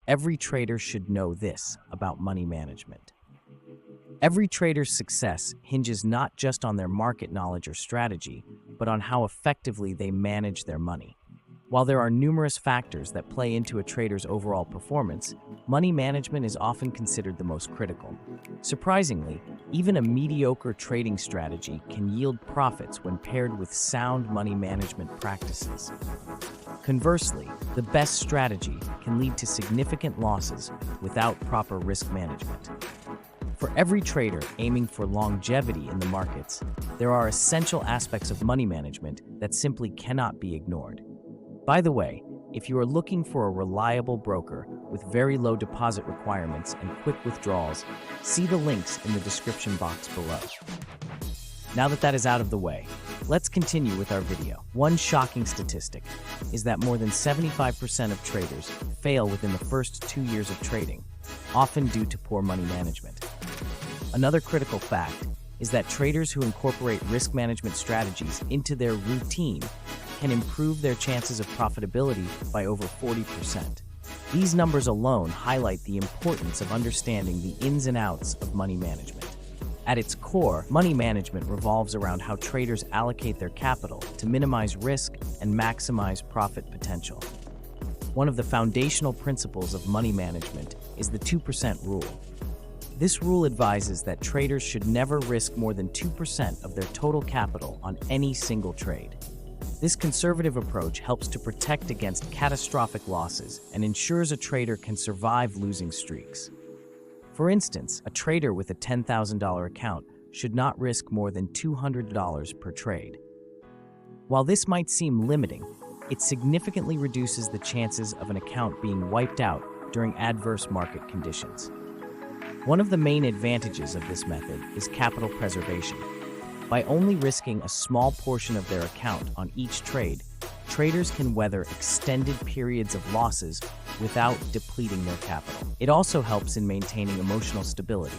Every trader should know this about money management. Every trader's success hinges not just on their market knowledge or strategy, but on how effectively they manage their money. While there are numerous factors that play into a trader's overall performance, money management is often considered the most critical. Surprisingly, even a mediocre trading strategy can yield profits when paired with sound money management practices. Conversely, the best strategy can lead to significant losses without proper risk management. For every trader aiming for longevity in the markets, there are essential aspects of money management that simply cannot be ignored. By the way, if you are looking for a reliable broker with very low deposit requirements and quick withdrawals, see the links in the description box below. Now that is out of the way, let's continue with our video. One shocking statistic is that more than 75% of traders fail within the first 2 years of trading, often due to poor money management. Another critical fact is that traders who incorporate risk management strategies into their routine can improve their chances of profitability by over 40%. These numbers alone highlight the importance of understanding the ins and outs of money management. At its core, money management revolves around how traders allocate their capital to minimize risk and maximize profit potential. One of the foundational principles of money management is the 2% rule. This rule advises that traders should never risk more than 2% of their total capital on any single trade. This conservative approach helps to protect against catastrophic losses and ensures a trader can survive losing streaks. For instance, a trader with a $10,000 account should not risk more than $200 per trade. While this might seem limiting, it significantly reduces the chances of an account being wiped out during adverse market conditions. One of the main advantages of this method is capital preservation. By only risking a small portion of their account on each trade, traders can weather extended periods of losses without depleting their capital. It also helps in maintaining emotional stability,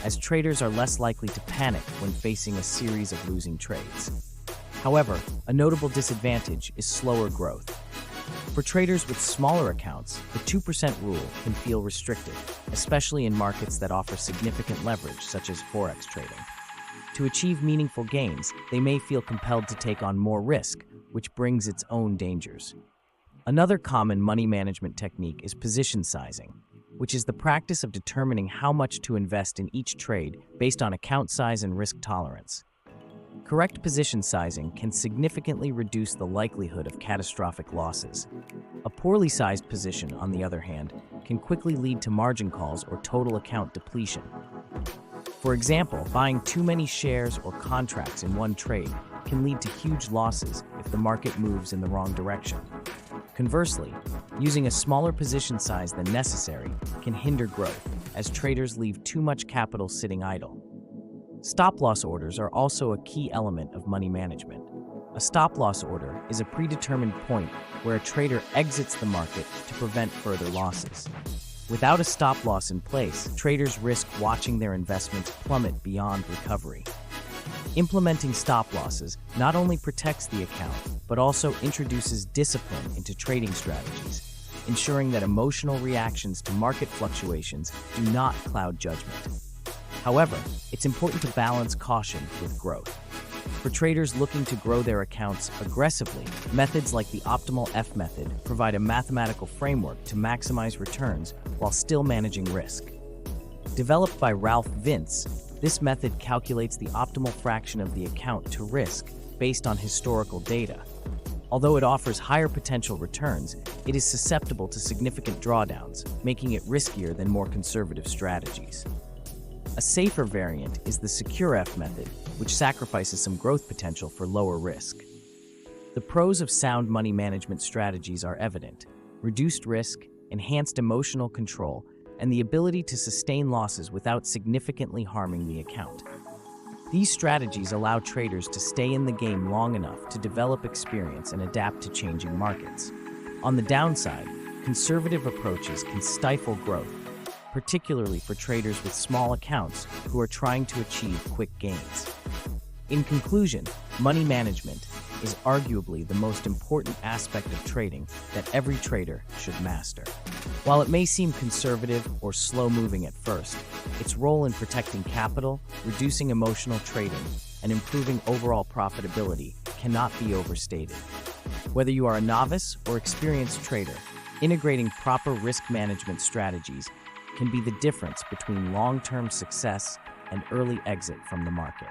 as traders are less likely to panic when facing a series of losing trades. However, a notable disadvantage is slower growth. For traders with smaller accounts, the 2% rule can feel restrictive, especially in markets that offer significant leverage, such as Forex trading. To achieve meaningful gains, they may feel compelled to take on more risk, which brings its own dangers. Another common money management technique is position sizing, which is the practice of determining how much to invest in each trade based on account size and risk tolerance. Correct position sizing can significantly reduce the likelihood of catastrophic losses. A poorly sized position, on the other hand, can quickly lead to margin calls or total account depletion. For example, buying too many shares or contracts in one trade can lead to huge losses if the market moves in the wrong direction. Conversely, using a smaller position size than necessary can hinder growth, as traders leave too much capital sitting idle. Stop-loss orders are also a key element of money management. A stop-loss order is a predetermined point where a trader exits the market to prevent further losses. Without a stop-loss in place, traders risk watching their investments plummet beyond recovery. Implementing stop-losses not only protects the account, but also introduces discipline into trading strategies, ensuring that emotional reactions to market fluctuations do not cloud judgment. However, it's important to balance caution with growth. For traders looking to grow their accounts aggressively, methods like the optimal F method provide a mathematical framework to maximize returns while still managing risk. Developed by Ralph Vince, this method calculates the optimal fraction of the account to risk based on historical data. Although it offers higher potential returns, it is susceptible to significant drawdowns, making it riskier than more conservative strategies. A safer variant is the secure F method, which sacrifices some growth potential for lower risk. The pros of sound money management strategies are evident: reduced risk, enhanced emotional control, and the ability to sustain losses without significantly harming the account. These strategies allow traders to stay in the game long enough to develop experience and adapt to changing markets. On the downside, conservative approaches can stifle growth, particularly for traders with small accounts who are trying to achieve quick gains. In conclusion, money management is arguably the most important aspect of trading that every trader should master. While it may seem conservative or slow-moving at first, its role in protecting capital, reducing emotional trading, and improving overall profitability cannot be overstated. Whether you are a novice or experienced trader, integrating proper risk management strategies can be the difference between long-term success and early exit from the market.